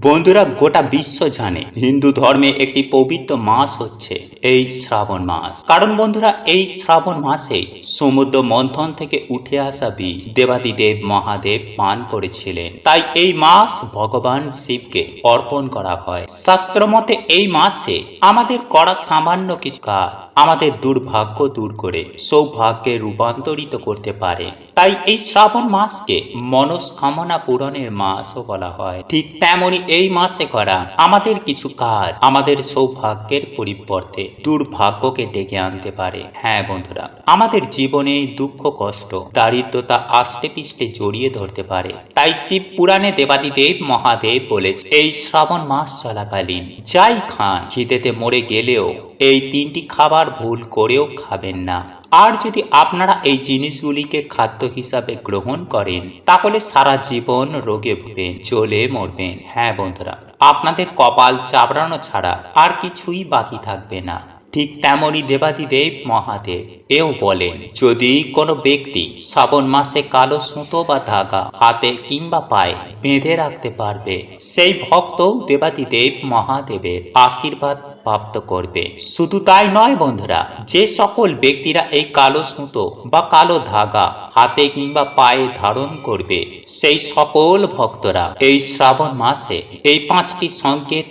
বন্ধুরা, গোটা বিশ্ব জানে হিন্দু ধর্মে একটি পবিত্র মাস হচ্ছে এই শ্রাবণ মাস। কারণ বন্ধুরা, এই শ্রাবণ মাসে সমুদ্র মন্থন থেকে উঠে আসা বীজ দেবাদিদেব মহাদেব পান করেছিলেন। তাই এই মাস ভগবান শিবকে অর্পণ করা হয়। শাস্ত্র মতে এই মাসে আমাদের করা সামান্য কিছু কাজ আমাদের দুর্ভাগ্য দূর করে সৌভাগ্যে রূপান্তরিত করতে পারে। তাই এই শ্রাবণ মাসকে মনস্কামনা পূরণের মাসও বলা হয়। ঠিক তেমনি এই মাসে করা আমাদের কিছু কাজ আমাদের সৌভাগ্যের পরিবর্তে দুর্ভাগ্যকে ডেকে আনতে পারে। হ্যাঁ বন্ধুরা, আমাদের জীবনে দুঃখ কষ্ট দারিদ্রতা আষ্টে পিষ্টে জড়িয়ে ধরতে পারে। তাই শিব পুরাণে দেবাদিদেব মহাদেব বলেছে, এই শ্রাবণ মাস চলাকালীন যাই খান খিদেতে মরে গেলেও এই তিনটি খাবার ভুল করেও খাবেন না। আর যদি আপনারা এই জিনিসগুলিকে খাদ্য হিসাবে গ্রহণ করেন তাহলে সারা জীবন রোগে ভুগবেন, জ্বলে মরবেন। হ্যাঁ বন্ধুরা, আপনাদের কপাল চাবড়ানো ছাড়া আর কিছুই বাকি থাকবে না। ঠিক তেমনই দেবাদিদেব মহাদেব এও বলেন, যদি কোনো ব্যক্তি শ্রাবণ মাসে কালো সুতো বা ধাগা হাতে কিংবা পায়ে বেঁধে রাখতে পারবে, সেই ভক্ত দেবাদিদেব মহাদেবের আশীর্বাদ প্রাপ্ত করবে। শুধু তাই নয় বন্ধুরা, যে সকল ব্যক্তিরা এই কালো সুতো বা কালো ধাগা হাতে কিংবা পায়ে ধারণ করবে, সেই সকল ভক্তরা এই শ্রাবণ মাসে এই 5টি সংকেত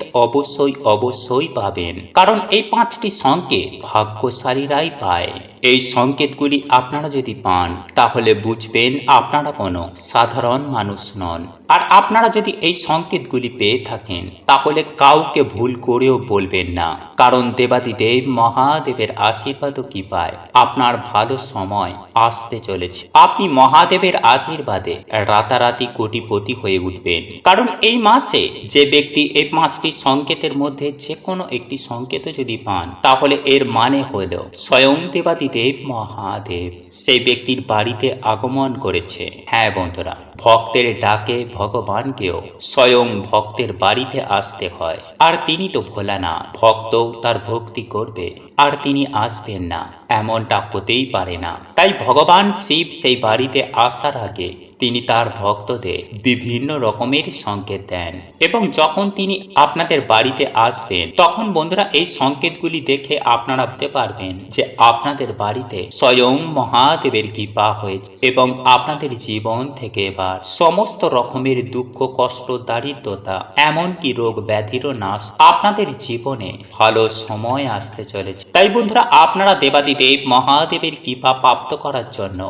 অবশ্যই পাবেন। কারণ এই 5টি সংকেত ভাগ্যশালীরাই পায়। এই সংকেতগুলি আপনারা যদি পান তাহলে বুঝবেন আপনারা কোনো সাধারণ মানুষ নন। আর আপনারা যদি এই সংকেতগুলি পেয়ে থাকেন তাহলে কাউকে ভুল করেও বলবেন না। কারণ দেবাদিদেব মহাদেবের আশীর্বাদও কি পায় আপনার ভালো সময় আসতে চলেছে। আপনি মহাদেবের আশীর্বাদে রাতারাতি কোটিপতি হয়ে উঠবেন। কারণ এই মাসে যে ব্যক্তি এই 5টি সংকেতের মধ্যে যে কোনো একটি সংকেত যদি পান তাহলে এর মানে হলো স্বয়ং দেবাদিদেব মহাদেব সেই ব্যক্তির বাড়িতে আগমন করেছে। হ্যাঁ বন্ধুরা, ভক্তের ডাকে ভগবানকেও স্বয়ং ভক্তের বাড়িতে আসতে হয়। আর তিনি তো ভোলা না, ভক্ত তার ভক্তি করবে আর তিনি আসবেন না এমনটা হতেই পারে না। তাই ভগবান শিব সেই বাড়িতে আসার আগে তিনি তার ভক্তদের বিভিন্ন রকমের সংকেত দেন। এবং যখন তিনি আপনাদের বাড়িতে আসবেন তখন বন্ধুরা এই সংকেতগুলি দেখে আপনারা বুঝতে পারবেন যে আপনাদের বাড়িতে স্বয়ং মহাদেবের কৃপা হয়েছে এবং আপনাদের জীবন থেকে এবার সমস্ত রকমের দুঃখ কষ্ট দারিদ্রতা এমনকি রোগ ব্যাধিরও নাশ আপনাদের জীবনে ভালো সময় আসতে চলেছে। তাই বন্ধুরা, আপনারা দেবাদিদেব মহাদেবের কৃপা প্রাপ্ত করার জন্য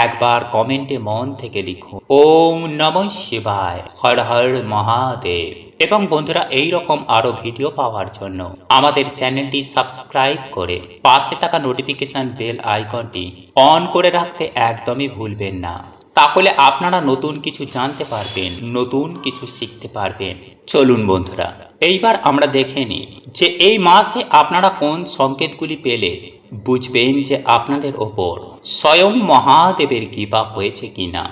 একবার কমেন্টে মন থেকে লিখুন ওম নমঃ শিবায়, হর হর মহাদেব। এবং বন্ধুরা, এই রকম আরো ভিডিও পাওয়ার জন্য আমাদের চ্যানেলটি সাবস্ক্রাইব করে পাশে থাকা নোটিফিকেশন বেল আইকনটি অন করে রাখতে একদমই ভুলবেন না। তাহলে আপনারা নতুন কিছু জানতে পারবেন, নতুন কিছু শিখতে পারবেন। চলুন বন্ধুরা, এইবার আমরা দেখে নিই যে এই মাসে আপনারা কোন সংকেতগুলি পেলে বুঝবেন যে আপনাদের ওপর স্বয়ং মহাদেবের কৃপা হয়েছে কিনা।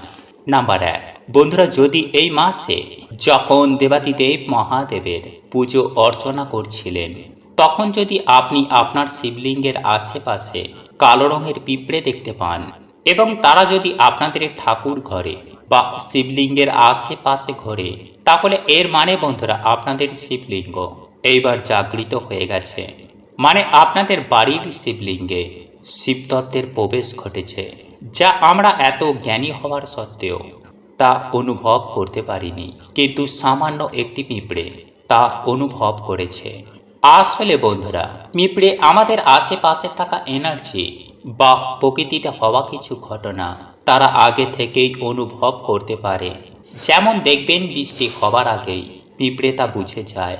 নাম্বার 1, বন্ধুরা, যদি এই মাসে যখন দেবাদিদেব মহাদেবের পুজো অর্চনা করছিলেন তখন যদি আপনি আপনার শিবলিঙ্গের আশেপাশে কালো রঙের পিঁপড়ে দেখতে পান এবং তারা যদি আপনাদের ঠাকুর ঘরে বা শিবলিঙ্গের আশেপাশে ঘোরে তাহলে এর মানে বন্ধুরা আপনাদের শিবলিঙ্গ এইবার জাগৃত হয়ে গেছে। মানে আপনাদের বাড়ির শিবলিঙ্গে শিবতত্ত্বের প্রবেশ ঘটেছে, যা আমরা এত জ্ঞানী হওয়ার সত্ত্বেও তা অনুভব করতে পারিনি, কিন্তু সামান্য একটি পিঁপড়ে তা অনুভব করেছে। আসলে বন্ধুরা, পিঁপড়ে আমাদের আশেপাশে থাকা এনার্জি বা প্রকৃতিতে হওয়া কিছু ঘটনা তারা আগে থেকেই অনুভব করতে পারে। যেমন দেখবেন বৃষ্টি হবার আগেই পিঁপড়ে তা বুঝে যায়।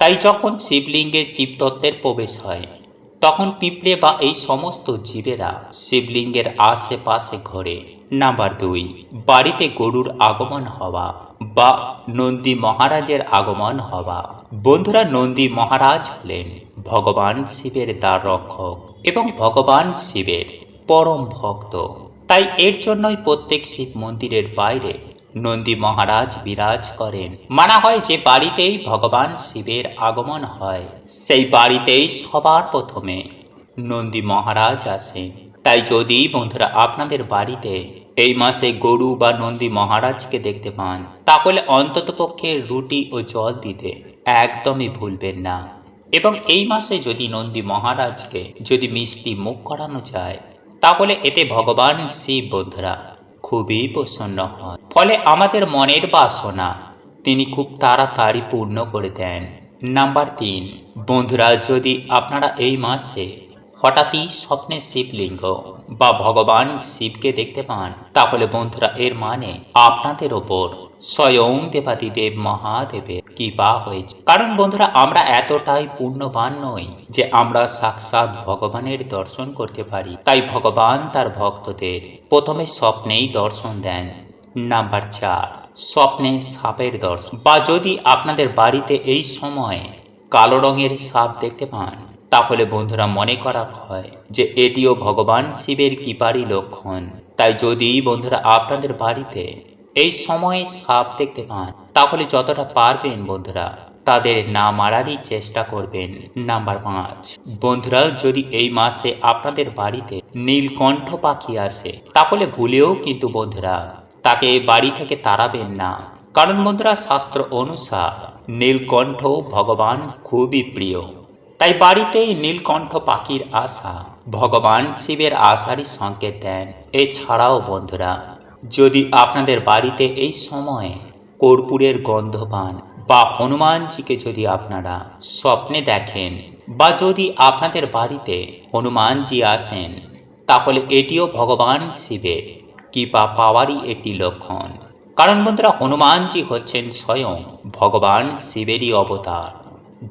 তাই যখন শিবলিঙ্গে শিবতত্ত্বের প্রবেশ হয় তখন পিঁপড়ে বা এই সমস্ত জীবেরা শিবলিঙ্গের আশেপাশে ঘোরে। নাম্বার 2, বাড়িতে গরুর আগমন হওয়া বা নন্দী মহারাজের আগমন হওয়া। বন্ধুরা, নন্দী মহারাজ হলেন ভগবান শিবের দ্বার রক্ষক এবং ভগবান শিবের পরম ভক্ত। তাই এর জন্যই প্রত্যেক শিব মন্দিরের বাইরে নন্দী মহারাজ বিরাজ করেন। মানা হয় যে বাড়িতেই ভগবান শিবের আগমন হয় সেই বাড়িতেই সবার প্রথমে নন্দী মহারাজ আসেন। তাই যদি বন্ধুরা আপনাদের বাড়িতে এই মাসে গরু বা নন্দী মহারাজকে দেখতে পান, তাহলে অন্ততপক্ষে রুটি ও জল দিতে একদমই ভুলবেন না। এবং এই মাসে যদি নন্দী মহারাজকে যদি মিষ্টি মুখ করানো যায়, তাহলে এতে ভগবান শিব বন্ধুরা খুবই প্রসন্ন হন। ফলে আমাদের মনের বাসনা তিনি খুব তাড়াতাড়ি পূর্ণ করে দেন। নাম্বার 3, বন্ধুরা যদি আপনারা এই মাসে হঠাৎই স্বপ্নে শিবলিঙ্গ বা ভগবান শিবকে দেখতে পান, তাহলে বন্ধুরা এর মানে আপনাদের ওপর স্বয়ং দেবাদিদেব মহাদেবের কৃপা হয়েছে। কারণ বন্ধুরা আমরা এতটাই পুণ্যবান নই যে আমরা সাক্ষাৎ ভগবানের দর্শন করতে পারি। তাই ভগবান তার ভক্তদের প্রথমে স্বপ্নেই দর্শন দেন। নাম্বার 4, স্বপ্নে সাপের দর্শন বা যদি আপনাদের বাড়িতে এই সময়ে কালো রঙের সাপ দেখতে পান, তাহলে বন্ধুরা মনে করা হয় যে এটিও ভগবান শিবের কৃপারই লক্ষণ। তাই যদি বন্ধুরা আপনাদের বাড়িতে এই সময়ে সাপ দেখতে পান, তাহলে যতটা পারবেন বন্ধুরা তাদের না মারারই চেষ্টা করবেন। নাম্বার 5, বন্ধুরা যদি এই মাসে আপনাদের বাড়িতে নীলকণ্ঠ পাখি আসে, তাহলে ভুলেও কিন্তু বন্ধুরা তাকে বাড়ি থেকে তাড়াবেন না। কারণ বন্ধুরা শাস্ত্র অনুসার নীলকণ্ঠ ভগবান খুবই প্রিয়। তাই বাড়িতে নীলকণ্ঠ পাখির আসা ভগবান শিবের আসারই সংকেত দেন। এছাড়াও বন্ধুরা যদি আপনাদের বাড়িতে এই সময়ে কর্পূরের গন্ধ পান বা হনুমানজিকে যদি আপনারা স্বপ্নে দেখেন বা যদি আপনাদের বাড়িতে হনুমানজি আসেন, তাহলে এটিও ভগবান শিবের কৃপা পাওয়ারই একটি লক্ষণ। কারণ বন্ধুরা হনুমানজি হচ্ছেন স্বয়ং ভগবান শিবেরই অবতার।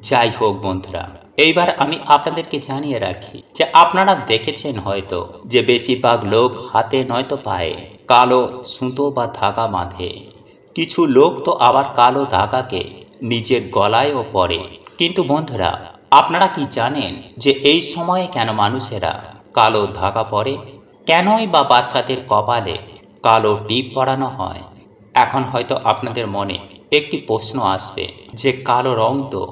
যাই হোক বন্ধুরা, এইবার আমি আপনাদেরকে জানিয়ে রাখি যে আপনারা দেখেছেন হয়তো যে বেশিরভাগ লোক হাতে নয়তো পায়ে কালো সুতো বা ধাগা বাঁধে। কিছু লোক তো আবার কালো ধাগাকে নিজের গলায়ও পরে। কিন্তু বন্ধুরা আপনারা কি জানেন যে এই সময়ে কেন মানুষেরা কালো ধাগা পরে? কেনই বা বাচ্চাদের কপালে কালো টিপ পরানো হয়? এখন হয়তো আপনাদের মনে একটি প্রশ্ন আসবে যে কালো রং তো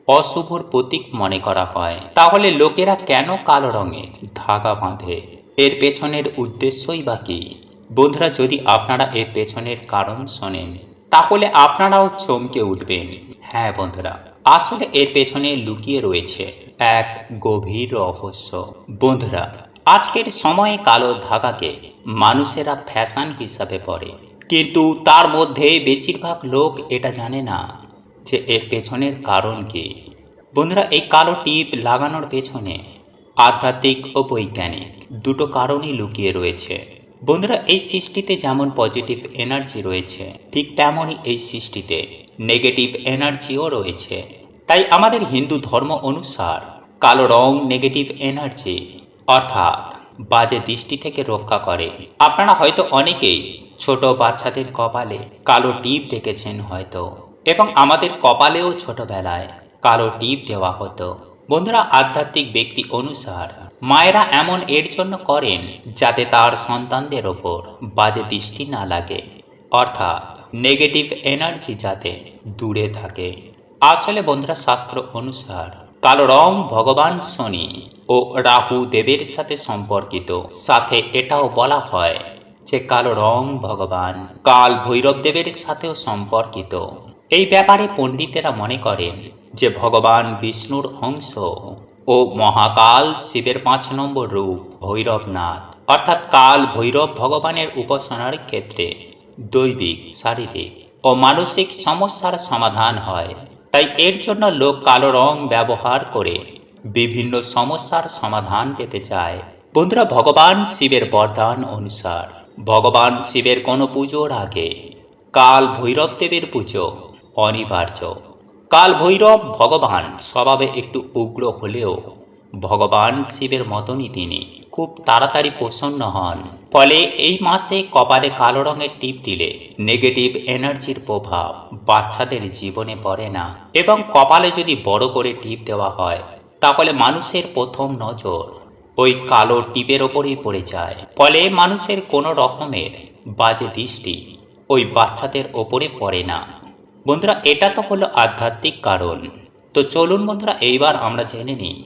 অশুভর প্রতীক মনে করা হয়, তাহলে লোকেরা কেন কালো রঙের ধাগা বাঁধে? এর পেছনের উদ্দেশ্যই বা কি? বন্ধুরা যদি আপনারা এর পেছনের কারণ শোনেন, তাহলে আপনারাও চমকে উঠবেন। হ্যাঁ বন্ধুরা, আসলে এর পেছনে লুকিয়ে রয়েছে এক গভীর রহস্য। বন্ধুরা আজকের সময়ে কালো ধাগাকে মানুষেরা ফ্যাশন হিসাবে পরে, কিন্তু তার মধ্যে বেশিরভাগ লোক এটা জানে না যে এর পেছনের কারণ কি। বন্ধুরা এই কালো টিপ লাগানোর পেছনে আধ্যাত্মিক ও বৈজ্ঞানিক দুটো কারণই লুকিয়ে রয়েছে। বন্ধুরা এই সৃষ্টিতে যেমন পজিটিভ এনার্জি রয়েছে, ঠিক তেমনই এই সৃষ্টিতে নেগেটিভ এনার্জিও রয়েছে। তাই আমাদের হিন্দু ধর্ম অনুসার কালো রং নেগেটিভ এনার্জি অর্থাৎ বাজে দৃষ্টি থেকে রক্ষা করে। আপনারা হয়তো অনেকেই ছোট বাচ্চাদের কপালে কালো টিপ দেখেছেন হয়তো, এবং আমাদের কপালেও ছোটবেলায় কালো টিপ দেওয়া হতো। বন্ধুরা আধ্যাত্মিক ব্যক্তি অনুসার মায়েরা এমন এর জন্য করেন যাতে তার সন্তানদের ওপর বাজে দৃষ্টি না লাগে, অর্থাৎ নেগেটিভ এনার্জি যাতে দূরে থাকে। আসলে বন্ধুরা শাস্ত্র অনুসার কালো রং ভগবান শনি ও রাহু দেবের সাথে সম্পর্কিত। সাথে এটাও বলা হয় যে কালো রং ভগবান কাল ভৈরব দেবের সাথেও সম্পর্কিত। এই ব্যাপারে পণ্ডিতেরা মনে করেন যে ভগবান বিষ্ণুর অংশ ও মহাকাল শিবের 5 নম্বর রূপ ভৈরবনাথ, অর্থাৎ কাল ভৈরব ভগবানের উপাসনার ক্ষেত্রে দৈবিক, শারীরিক ও মানসিক সমস্যার সমাধান হয়। তাই এর জন্য লোক কালো রং ব্যবহার করে বিভিন্ন সমস্যার সমাধান পেতে চায়। বন্ধুরা ভগবান শিবের বরদান অনুসার ভগবান শিবের কোনো পুজোর আগে কাল ভৈরব দেবের পুজো অনিবার্য। কাল ভৈরব ভগবান স্বভাবে একটু উগ্র হলেও ভগবান শিবের মতনই তিনি খুব তাড়াতাড়ি প্রসন্ন হন। ফলে এই মাসে কপালে কালো রঙের টিপ দিলে নেগেটিভ এনার্জির প্রভাব বাচ্চাদের জীবনে পড়ে না, এবং কপালে যদি বড় করে টিপ দেওয়া হয় তাহলে মানুষের প্রথম নজর ওই কালো টিপের ওপরেই পড়ে যায়। ফলে মানুষের কোনো রকমের বাজে দৃষ্টি ওই বাচ্চাদের ওপরে পড়ে না। বন্ধুরা এটা তো হলো আধ্যাত্মিক কারণ। তো চলুন বন্ধুরা এইবার আমরা জেনে নিই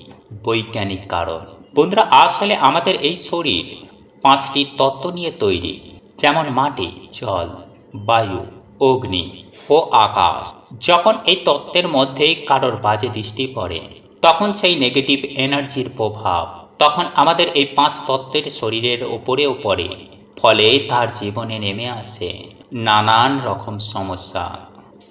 বৈজ্ঞানিক কারণ। বন্ধুরা আসলে আমাদের এই শরীর 5টি তত্ত্ব নিয়ে তৈরি। যেমন মাটি, জল, বায়ু, অগ্নি ও আকাশ। যখন এই তত্ত্বের মধ্যেই কারোর বাজে দৃষ্টি পড়ে, তখন সেই নেগেটিভ এনার্জির প্রভাব তখন আমাদের এই 5 তত্ত্বের শরীরের ওপরেও পড়ে। ফলে তার জীবনে নেমে আসে নানান রকম সমস্যা।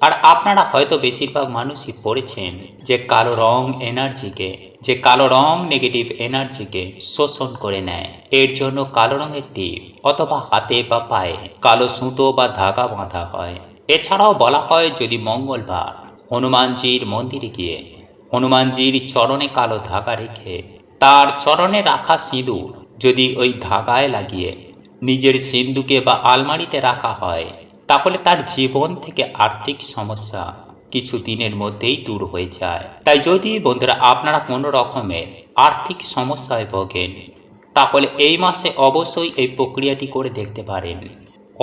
আর আপনারা হয়তো বেশিরভাগ মানুষই পড়েছেন যে কালো রং এনার্জিকে, যে কালো রং নেগেটিভ এনার্জিকে শোষণ করে নেয়। এর জন্য কালো রঙের টিপ অথবা হাতে বা পায়ে কালো সুতো বা ধাগা বাঁধা হয়। এছাড়াও বলা হয়, যদি মঙ্গলবার হনুমানজির মন্দিরে গিয়ে হনুমানজির চরণে কালো ধাগা রেখে তার চরণে রাখা সিঁদুর যদি ওই ধাগায় লাগিয়ে নিজের সিন্ধুকে বা আলমারিতে রাখা হয়, তাহলে তার জীবন থেকে আর্থিক সমস্যা কিছু দিনের মধ্যেই দূর হয়ে যায়। তাই যদি বন্ধুরা আপনারা কোনো রকমের আর্থিক সমস্যায় ভোগেন, তাহলে এই মাসে অবশ্যই এই প্রক্রিয়াটি করে দেখতে পারেন।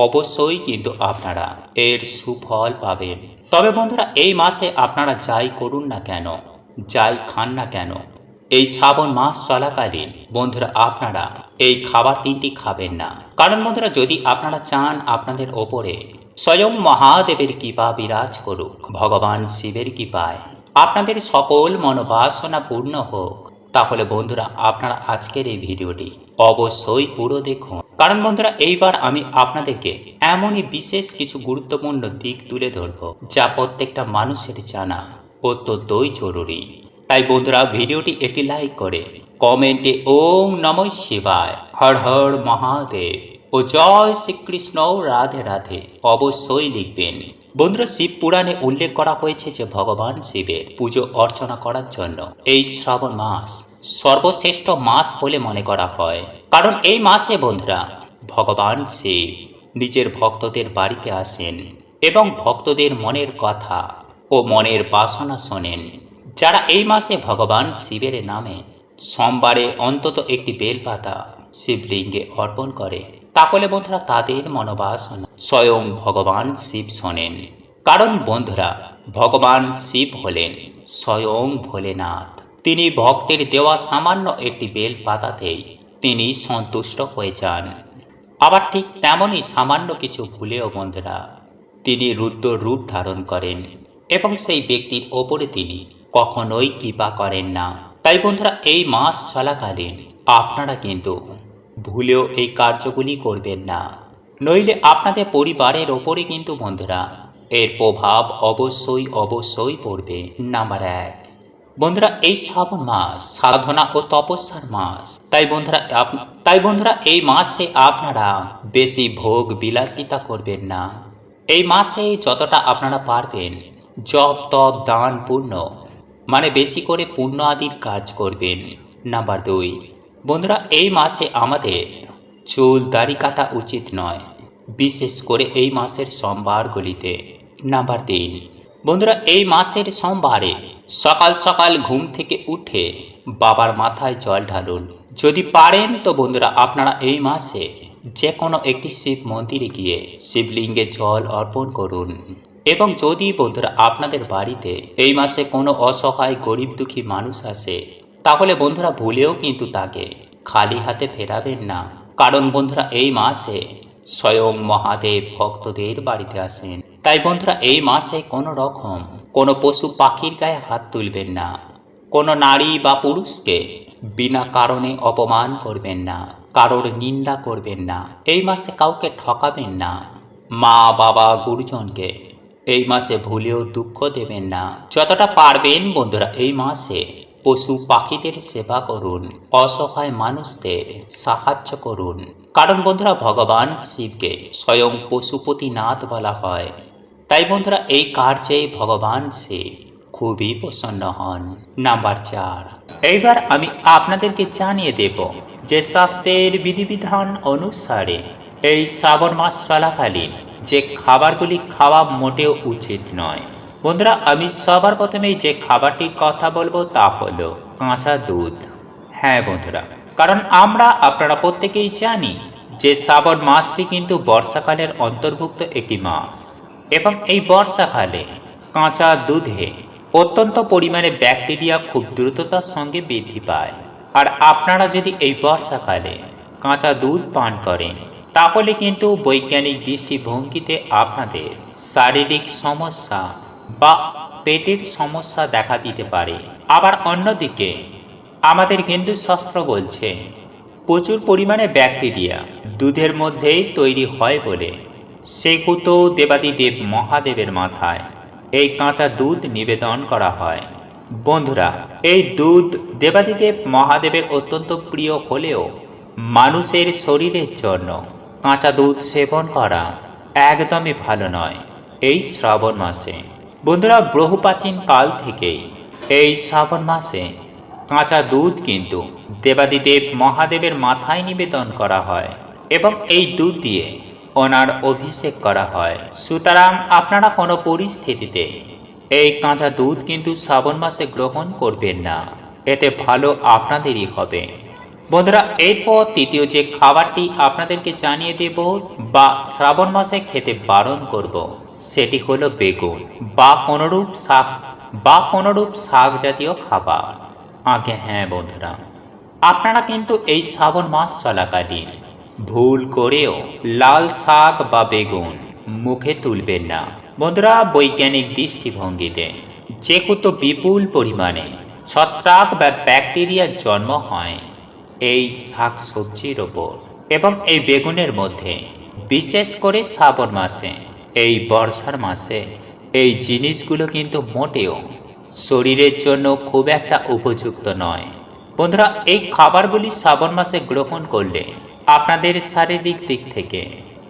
অবশ্যই কিন্তু আপনারা এর সুফল পাবেন। তবে বন্ধুরা এই মাসে আপনারা যাই করুন না কেন, যাই খান না কেন, এই শ্রাবণ মাস চলাকালীন বন্ধুরা আপনারা এই খাবার 3টি খাবেন না। কারণ বন্ধুরা, যদি আপনারা চান আপনাদের ওপরে স্বয়ং মহাদেবের কৃপা বিরাজ করুক, ভগবান শিবের কৃপায় আপনাদের সকল মনোবাসনা পূর্ণ হোক, তাহলে বন্ধুরা আপনারা আজকের এই ভিডিওটি অবশ্যই পুরো দেখুন। কারণ বন্ধুরা, এইবার আমি আপনাদেরকে এমনই বিশেষ কিছু গুরুত্বপূর্ণ দিক তুলে ধরব, যা প্রত্যেকটা মানুষের জানা অত্যন্তই জরুরি। তাই বন্ধুরা, ভিডিওটি একটি লাইক করে কমেন্টে ওম নমঃ শিবায়, হর হর মহাদেব ও জয় শ্রীকৃষ্ণ, রাধে রাধে অবশ্যই লিখবেন। বন্ধুরা, শিব পুরাণে উল্লেখ করা হয়েছে যে ভগবান শিবের পুজো অর্চনা করার জন্য এই শ্রাবণ মাস সর্বশ্রেষ্ঠ মাস বলে মনে করা হয়। কারণ এই মাসে বন্ধুরা ভগবান শিব নিজের ভক্তদের বাড়িতে আসেন এবং ভক্তদের মনের কথা ও মনের বাসনা শোনেন। যারা এই মাসে ভগবান শিবের নামে সোমবারে অন্তত একটি বেলপাতা শিবলিঙ্গে অর্পণ করে, তাহলে বন্ধুরা তাদের মনোবাসনা স্বয়ং ভগবান শিব শোনেন। কারণ বন্ধুরা, ভগবান শিব হলেন স্বয়ং ভোলেনাথ। তিনি ভক্তের দেওয়া সামান্য একটি বেলপাতাতেই তিনি সন্তুষ্ট হয়ে যান। আবার ঠিক তেমনই সামান্য কিছু ভুলেও বন্ধুরা তিনি রুদ্র রূপ ধারণ করেন এবং সেই ব্যক্তির ওপরে তিনি কখনোই কৃপা করেন না। তাই বন্ধুরা, এই মাস চলাকালীন আপনারা কিন্তু ভুলেও এই কার্যগুলি করবেন না, নইলে আপনাদের পরিবারের ওপরে কিন্তু বন্ধুরা এর প্রভাব অবশ্যই অবশ্যই পড়বে। নাম্বার 1, বন্ধুরা এই শ্রাবণ মাস সাধনা ও তপস্যার মাস। তাই বন্ধুরা এই মাসে আপনারা বেশি ভোগ বিলাসিতা করবেন না। এই মাসে যতটা আপনারা পারবেন জপ তপ দান পুণ্য মানে বেশি করে পুণ্য আদির কাজ করবেন। নাম্বার 2, বন্ধুরা এই মাসে আমাদের চুল দাড়ি কাটা উচিত নয়, বিশেষ করে এই মাসের সোমবারগুলিতে। নাম্বার 3, বন্ধুরা এই মাসের সোমবারে সকাল সকাল ঘুম থেকে উঠে বাবার মাথায় জল ঢালুন। যদি পারেন তো বন্ধুরা আপনারা এই মাসে যে কোনো একটি শিব মন্দিরে গিয়ে শিবলিঙ্গে জল অর্পণ করুন। এবং যদি বন্ধুরা আপনাদের বাড়িতে এই মাসে কোনো অসহায় গরিব দুঃখী মানুষ আসে, তাহলে বন্ধুরা ভুলেও কিন্তু তাকে খালি হাতে ফেরাবেন না। কারণ বন্ধুরা এই মাসে স্বয়ং মহাদেব ভক্তদের বাড়িতে আসেন। তাই বন্ধুরা এই মাসে কোনো রকম কোনো পশু পাখির গায়ে হাত তুলবেন না, কোনো নারী বা পুরুষকে বিনা কারণে অপমান করবেন না, কারোর নিন্দা করবেন না, এই মাসে কাউকে ঠকাবেন না, মা বাবা গুরুজনকে এই মাসে ভুলেও দুঃখ দেবেন না। যতটা পারবেন বন্ধুরা এই মাসে পশু পাখিদের সেবা করুন, অসহায় মানুষদের সাহায্য করুন। কারণ বন্ধুরা ভগবান শিবকে স্বয়ং পশুপতিনাথ বলা হয়। তাই বন্ধুরা এই কার্যে ভগবান শিব খুবই প্রসন্ন হন। নাম্বার 4, এইবার আমি আপনাদেরকে জানিয়ে দেব যে শাস্ত্রের বিধিবিধান অনুসারে এই শ্রাবণ মাস চলাকালীন যে খাবারগুলি খাওয়া মোটেও উচিত নয়। বন্ধুরা আমি সবার প্রথমেই যে খাবারটির কথা বলবো তা হলো কাঁচা দুধ। হ্যাঁ বন্ধুরা, কারণ আপনারা প্রত্যেকেই জানি যে শ্রাবণ মাসটি কিন্তু বর্ষাকালের অন্তর্ভুক্ত একটি মাস এবং এই বর্ষাকালে কাঁচা দুধে অত্যন্ত পরিমাণে ব্যাকটেরিয়া খুব দ্রুততার সঙ্গে বৃদ্ধি পায়। আর আপনারা যদি এই বর্ষাকালে কাঁচা দুধ পান করেন, তাহলে কিন্তু বৈজ্ঞানিক দৃষ্টিভঙ্গিতে আপনাদের শারীরিক সমস্যা বা পেটের সমস্যা দেখা দিতে পারে। আবার অন্যদিকে আমাদের হিন্দু শাস্ত্র বলছে প্রচুর পরিমাণে ব্যাকটেরিয়া দুধের মধ্যেই তৈরি হয় বলে সেহেতু দেবাদিদেব মহাদেবের মাথায় এই কাঁচা দুধ নিবেদন করা হয়। বন্ধুরা, এই দুধ দেবাদিদেব মহাদেবের অত্যন্ত প্রিয় হলেও মানুষের শরীরের জন্য কাঁচা দুধ সেবন করা একদমই ভালো নয় এই শ্রাবণ মাসে। বন্ধুরা, বহু প্রাচীন কাল থেকেই এই শ্রাবণ মাসে কাঁচা দুধ কিন্তু দেবাদিদেব মহাদেবের মাথায় নিবেদন করা হয় এবং এই দুধ দিয়ে ওনার অভিষেক করা হয়। সুতরাং আপনারা কোনো পরিস্থিতিতে এই কাঁচা দুধ কিন্তু শ্রাবণ মাসে গ্রহণ করবেন না, এতে ভালো আপনাদেরই হবে। বন্ধুরা, এরপর তৃতীয় যে খাবারটি আপনাদেরকে জানিয়ে দেব বা শ্রাবণ মাসে খেতে বারণ করব সেটি হলো বেগুন বা কোনোরূপ শাক জাতীয় খাবার। আগে হ্যাঁ বন্ধুরা, আপনারা কিন্তু এই শ্রাবণ মাস চলাকালীন ভুল করেও লাল শাক বা বেগুন মুখে তুলবেন না। বন্ধুরা, বৈজ্ঞানিক দৃষ্টিভঙ্গিতে যেহেতু বিপুল পরিমাণে ছত্রাক বা ব্যাকটেরিয়ার জন্ম হয় এই শাক সবজির ওপর এবং এই বেগুনের মধ্যে, বিশেষ করে শ্রাবণ মাসে, এই বর্ষার মাসে এই জিনিসগুলো কিন্তু মোটেও শরীরের জন্য খুব একটা উপযুক্ত নয়। বন্ধুরা, এই খাবারগুলি শ্রাবণ মাসে গ্রহণ করলে আপনাদের শারীরিক দিক থেকে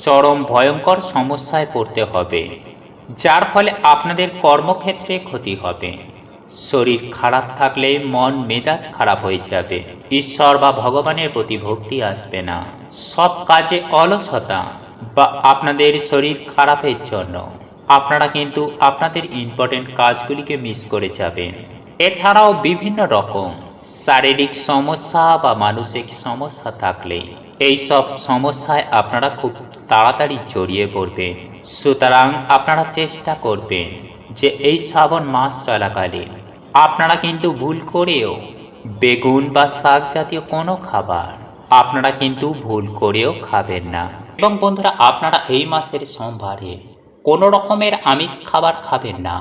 চরম ভয়ঙ্কর সমস্যায় পড়তে হবে, যার ফলে আপনাদের কর্মক্ষেত্রে ক্ষতি হবে। শরীর খারাপ থাকলে মন মেজাজ খারাপ হয়ে যাবে, ঈশ্বর বা ভগবানের প্রতি ভক্তি আসবে না, সব কাজে অলসতা বা আপনাদের শরীর খারাপের জন্য আপনারা কিন্তু আপনাদের ইম্পর্টেন্ট কাজগুলিকে মিস করে যাবেন। এছাড়াও বিভিন্ন রকম শারীরিক সমস্যা বা মানসিক সমস্যা থাকলে এই সব সমস্যায় আপনারা খুব তাড়াতাড়ি জড়িয়ে পড়বেন। সুতরাং আপনারা চেষ্টা করবেন যে এই শ্রাবণ মাস চলাকালীন আপনারা কিন্তু ভুল করেও বেগুন বা শাক জাতীয় কোনো খাবার আপনারা কিন্তু ভুল করেও খাবেন না। এবং বন্ধুরা, আপনারা এই মাসের সোমবারে কোনো রকমের আমিষ খাবার খাবেন না,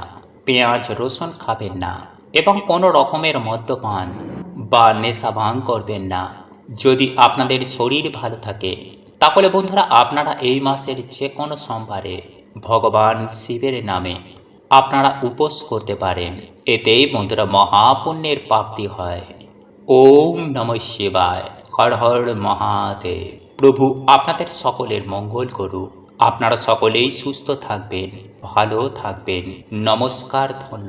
পেঁয়াজ রসুন খাবেন না এবং কোনো রকমের মদ্যপান বা নেশা ভাঙ করবেন না। যদি আপনাদের শরীর ভালো থাকে তাহলে বন্ধুরা আপনারা এই মাসের যে কোনো সোমবারে ভগবান শিবের নামে আপনারা উপোস করতে পারেন। এতেই বন্ধুরা মহাপুণ্যের প্রাপ্তি হয়। ওম নমঃ শিবায়। হর হর মহাদেব। প্রভু আপনাদের সকলের মঙ্গল করুক। আপনারা সকলেই সুস্থ থাকবেন, ভালো থাকবেন। নমস্কার, ধন্যবাদ।